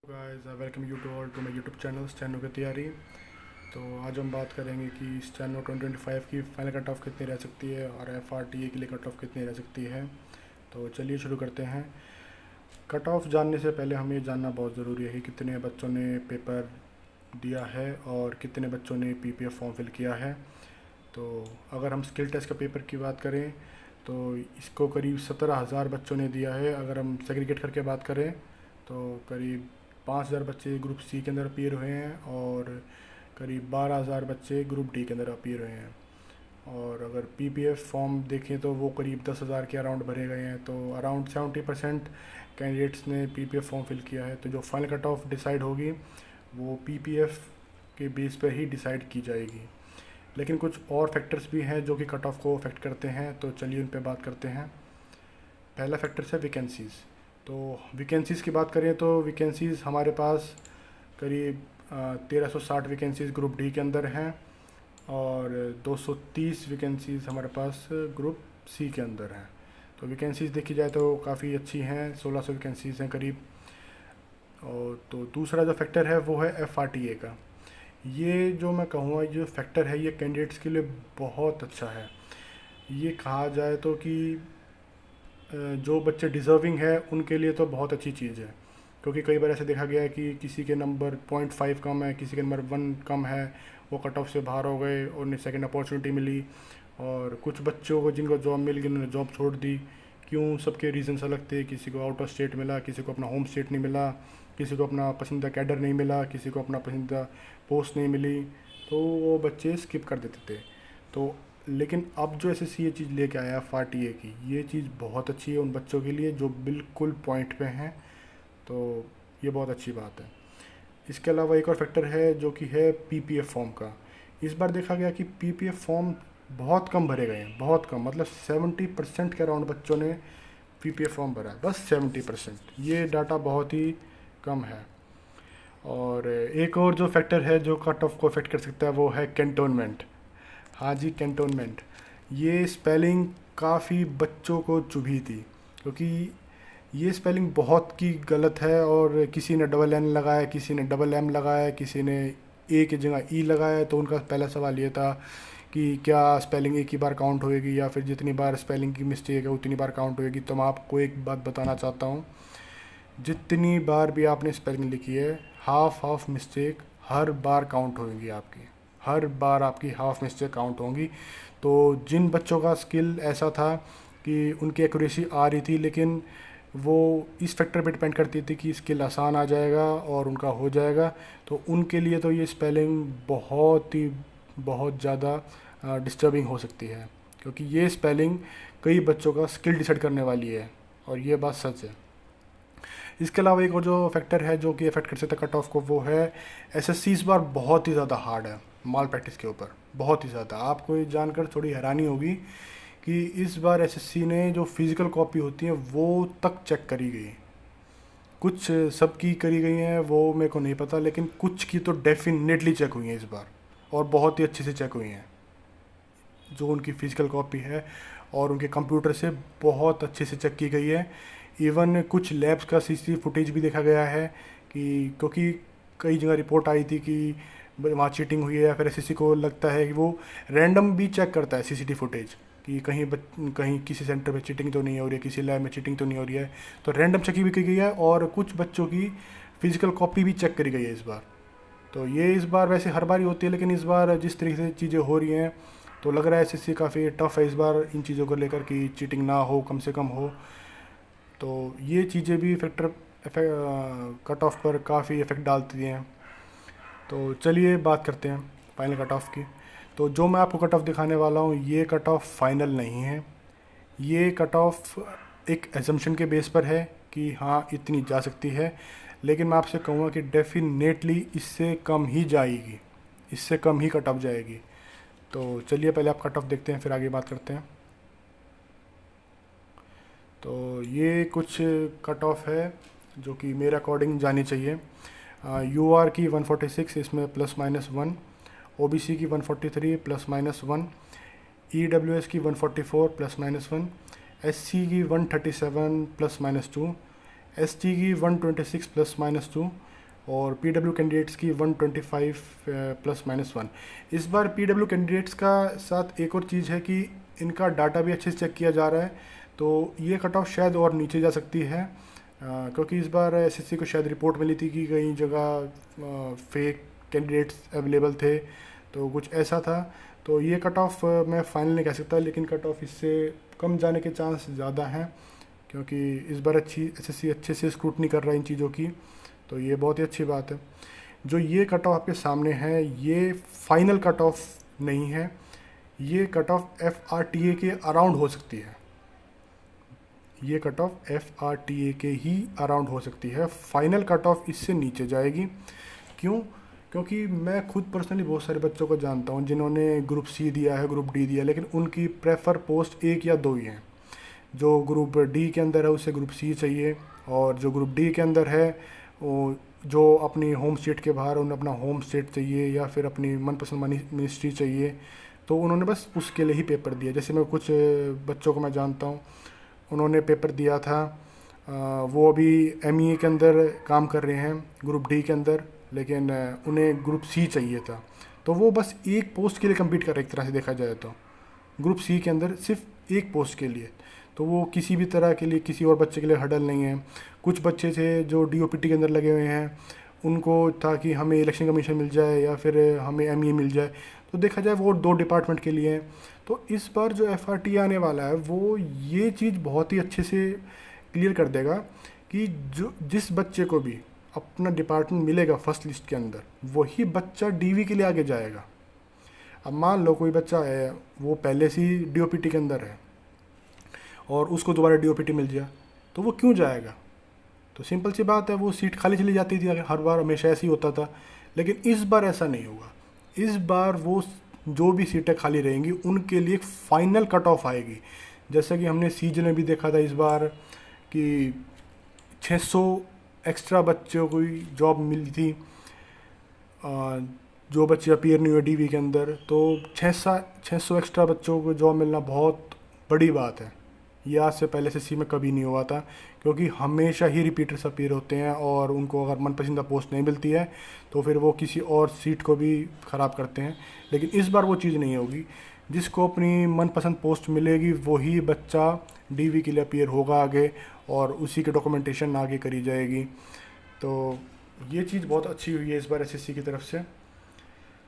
Guys welcome you to all to my YouTube channel steno की तैयारी। तो आज हम बात करेंगे कि स्टेनो 2025 की फाइनल कट ऑफ कितनी रह सकती है और FRTA के लिए कट ऑफ कितनी रह सकती है। तो चलिए शुरू करते हैं। कट ऑफ जानने से पहले हमें ये जानना बहुत ज़रूरी है कि कितने बच्चों ने पेपर दिया है और कितने बच्चों ने PPF फॉर्म फिल किया है। तो अगर हम स्किल टेस्ट का पेपर की बात करें तो इसको करीब 17,000 बच्चों ने दिया है। अगर हम सेग्रीगेट करके बात करें तो करीब 5,000 बच्चे ग्रुप सी के अंदर अपीयर हुए हैं और करीब 12,000 बच्चे ग्रुप डी के अंदर अपीयर हुए हैं। और अगर PPF फॉर्म देखें तो वो करीब 10,000 के अराउंड भरे गए हैं। तो अराउंड 70% कैंडिडेट्स ने PPF फॉर्म फिल किया है। तो जो फाइनल कट ऑफ डिसाइड होगी वो PPF के बेस पर ही डिसाइड की जाएगी। लेकिन कुछ और फैक्टर्स भी हैं जो कि कट ऑफ को अफेक्ट करते हैं, तो चलिए उन पर बात करते हैं। पहला फैक्टर्स है वैकेंसीज़। तो वैकेंसीज़ की बात करें तो वैकेंसीज़ हमारे पास करीब 1360 वैकेंसीज़ ग्रुप डी के अंदर हैं और 230 वैकेंसीज़ हमारे पास ग्रुप सी के अंदर हैं। तो वैकेंसीज़ देखी जाए तो काफ़ी अच्छी हैं, 1600 वैकेंसीज़ हैं करीब। और तो दूसरा जो फैक्टर है वो है FRTA का। ये जो मैं कहूँगा जो फैक्टर है ये कैंडिडेट्स के लिए बहुत अच्छा है। ये कहा जाए तो कि जो बच्चे डिज़र्विंग है उनके लिए तो बहुत अच्छी चीज़ है, क्योंकि कई बार ऐसे देखा गया है कि किसी के नंबर 0.5 कम है, किसी के नंबर 1 कम है, वो कट ऑफ से बाहर हो गए और उन्हें सेकंड अपॉर्चुनिटी मिली। और कुछ बच्चों को जिनको जॉब मिल गई उन्होंने जॉब छोड़ दी। क्यों? सबके रीजंस अलग थे। किसी को आउट ऑफ स्टेट मिला, किसी को अपना होम स्टेट नहीं मिला, किसी को अपना पसंदीदा कैडर नहीं मिला, किसी को अपना पसंदीदा पोस्ट नहीं मिली, तो वो बच्चे स्किप कर देते थे। तो लेकिन अब जो SSC ये चीज़ लेके आया FRTA की, ये चीज़ बहुत अच्छी है उन बच्चों के लिए जो बिल्कुल पॉइंट पे हैं। तो ये बहुत अच्छी बात है। इसके अलावा एक और फैक्टर है जो कि है PPF फॉर्म का। इस बार देखा गया कि PPF फॉर्म बहुत कम भरे गए हैं, बहुत कम, मतलब 70% के अराउंड बच्चों ने PPF फॉर्म भरा है, बस 70%। ये डाटा बहुत ही कम है। और एक और जो फैक्टर है जो कट ऑफ को अफेक्ट कर सकता है वो है कैंटोनमेंट। हाँ जी, कैंटोनमेंट। ये स्पेलिंग काफ़ी बच्चों को चुभी थी, क्योंकि ये स्पेलिंग बहुत की गलत है और किसी ने डबल एन लगाया, किसी ने डबल एम लगाया, किसी ने ए की जगह ई लगाया। तो उनका पहला सवाल ये था कि क्या स्पेलिंग एक ही बार काउंट होएगी या फिर जितनी बार स्पेलिंग की मिस्टेक है उतनी बार काउंट होएगी। तो मैं आपको एक बात बताना चाहता हूँ, जितनी बार भी आपने स्पेलिंग लिखी है, हाफ हाफ मिस्टेक हर बार काउंट होगी आपकी, हर बार आपकी हाफ मिस्टेक काउंट होंगी। तो जिन बच्चों का स्किल ऐसा था कि उनकी एक्यूरेसी आ रही थी, लेकिन वो इस फैक्टर पे डिपेंड करती थी कि स्किल आसान आ जाएगा और उनका हो जाएगा, तो उनके लिए तो ये स्पेलिंग बहुत ज़्यादा डिस्टर्बिंग हो सकती है, क्योंकि ये स्पेलिंग कई बच्चों का स्किल डिसाइड करने वाली है और ये बात सच है। इसके अलावा एक और जो फैक्टर है जो कि अफेक्ट कर सकता है कट ऑफ को, वो है SSC इस बार बहुत ही ज़्यादा हार्ड है माल प्रैक्टिस के ऊपर, बहुत ही ज़्यादा। आपको ये जानकर थोड़ी हैरानी होगी कि इस बार SSC ने जो फिज़िकल कॉपी होती है वो तक चेक करी गई। कुछ सबकी करी गई हैं वो मेरे को नहीं पता, लेकिन कुछ की तो डेफिनेटली चेक हुई हैं इस बार, और बहुत ही अच्छे से चेक हुई हैं जो उनकी फ़िज़िकल कॉपी है, और उनके कंप्यूटर से बहुत अच्छे से चेक की गई है। इवन कुछ लैब्स का CCTV फुटेज भी देखा गया है कि, क्योंकि कई जगह रिपोर्ट आई थी कि वहाँ चीटिंग हुई है, या फिर SSC को लगता है कि वो रैंडम भी चेक करता है CCTV फुटेज कि कहीं किसी सेंटर पे चीटिंग तो नहीं हो रही है, किसी लैब में चीटिंग तो नहीं हो रही है। तो रैंडम चेकिंग भी की गई है और कुछ बच्चों की फ़िज़िकल कॉपी भी चेक करी गई है इस बार। तो ये इस बार वैसे हर बार ही होती है, लेकिन इस बार जिस तरीके से चीज़ें हो रही हैं तो लग रहा है SSC काफ़ी टफ है इस बार इन चीज़ों को लेकर कि चीटिंग ना हो, कम से कम हो। तो ये चीज़ें भी फैक्टर कट ऑफ पर काफ़ी इफ़ेक्ट डालती हैं। तो चलिए बात करते हैं फाइनल कट ऑफ की। तो जो मैं आपको कट ऑफ दिखाने वाला हूँ ये कट ऑफ फाइनल नहीं है। ये कट ऑफ एक एजम्पशन के बेस पर है कि हाँ इतनी जा सकती है, लेकिन मैं आपसे कहूँगा कि डेफिनेटली इससे कम ही जाएगी, इससे कम ही कट ऑफ जाएगी। तो चलिए पहले आप कट ऑफ देखते हैं, फिर आगे बात करते हैं। तो ये कुछ कट ऑफ है जो कि मेरे अकॉर्डिंग जानी चाहिए। UR की 146, इसमें ±1, OBC की 143 ±1, EWS की 144 ±1, SC की 137 ±2, ST की 126 ±2, और पीडब्ल्यू कैंडिडेट्स की 125 ±1। इस बार पीडब्ल्यू कैंडिडेट्स का साथ एक और चीज़ है कि इनका डाटा भी अच्छे से चेक किया जा रहा है, तो ये कट ऑफ शायद और नीचे जा सकती है, क्योंकि इस बार एसएससी को शायद रिपोर्ट मिली थी कि कई जगह फेक कैंडिडेट्स अवेलेबल थे, तो कुछ ऐसा था। तो ये कट ऑफ मैं फाइनल नहीं कह सकता, लेकिन कट ऑफ इससे कम जाने के चांस ज़्यादा हैं, क्योंकि इस बार एसएससी अच्छे से स्क्रूटनी कर रहा है इन चीज़ों की, तो ये बहुत ही अच्छी बात है। जो ये कट ऑफ आपके सामने है ये फाइनल कट ऑफ नहीं है, ये कट ऑफ FRTA के अराउंड हो सकती है, ये कट ऑफ FRTA के ही अराउंड हो सकती है। फाइनल कट ऑफ इससे नीचे जाएगी। क्यों? क्योंकि मैं खुद पर्सनली बहुत सारे बच्चों को जानता हूँ जिन्होंने ग्रुप सी दिया है, ग्रुप डी दिया, लेकिन उनकी प्रेफर पोस्ट 1 या 2 ही हैं। जो ग्रुप डी के अंदर है उसे ग्रुप सी चाहिए, और जो ग्रुप डी के अंदर है वो जो अपनी होम स्टेट के बाहर उन्हें अपना होम स्टेट चाहिए या फिर अपनी मनपसंद मिनिस्ट्री चाहिए, तो उन्होंने बस उसके लिए ही पेपर दिया। जैसे मैं कुछ बच्चों को मैं जानता हूँ, उन्होंने पेपर दिया था, वो अभी MEA के अंदर काम कर रहे हैं ग्रुप डी के अंदर, लेकिन उन्हें ग्रुप सी चाहिए था, तो वो बस एक पोस्ट के लिए कम्पीट कर रहे, एक तरह से देखा जाए तो ग्रुप सी के अंदर सिर्फ एक पोस्ट के लिए, तो वो किसी भी तरह के लिए किसी और बच्चे के लिए हर्डल नहीं है। कुछ बच्चे थे जो DOPT के अंदर लगे हुए हैं, उनको था कि हमें इलेक्शन कमीशन मिल जाए या फिर हमें MEA मिल जाए, तो देखा जाए वो 2 डिपार्टमेंट के लिए हैं। तो इस बार जो FRTA आने वाला है वो ये चीज़ बहुत ही अच्छे से क्लियर कर देगा कि जो जिस बच्चे को भी अपना डिपार्टमेंट मिलेगा फर्स्ट लिस्ट के अंदर, वही बच्चा DV के लिए आगे जाएगा। अब मान लो कोई बच्चा है वो पहले से ही DOPT के अंदर है और उसको दोबारा DOPT मिल गया, तो वो क्यों जाएगा? तो सिंपल सी बात है, वो सीट खाली चली जाती थी हर बार, हमेशा ऐसे ही होता था। लेकिन इस बार ऐसा नहीं होगा। इस बार वो जो भी सीटें खाली रहेंगी उनके लिए फाइनल कट ऑफ आएगी। जैसा कि हमने सीजन में भी देखा था इस बार कि 600 एक्स्ट्रा बच्चों को जॉब मिली थी, जो बच्चे अपीयर नहीं हुए DV के अंदर, तो 600 एक्स्ट्रा बच्चों को जॉब मिलना बहुत बड़ी बात है। ये आज से पहले SSC में कभी नहीं हुआ था, क्योंकि हमेशा ही रिपीटर्स अपीयर होते हैं और उनको अगर मनपसंदा पोस्ट नहीं मिलती है तो फिर वो किसी और सीट को भी ख़राब करते हैं। लेकिन इस बार वो चीज़ नहीं होगी, जिसको अपनी मनपसंद पोस्ट मिलेगी वही बच्चा DV के लिए अपीयर होगा आगे, और उसी की डॉक्यूमेंटेशन आगे करी जाएगी। तो ये चीज़ बहुत अच्छी हुई है इस बार SSC की तरफ से।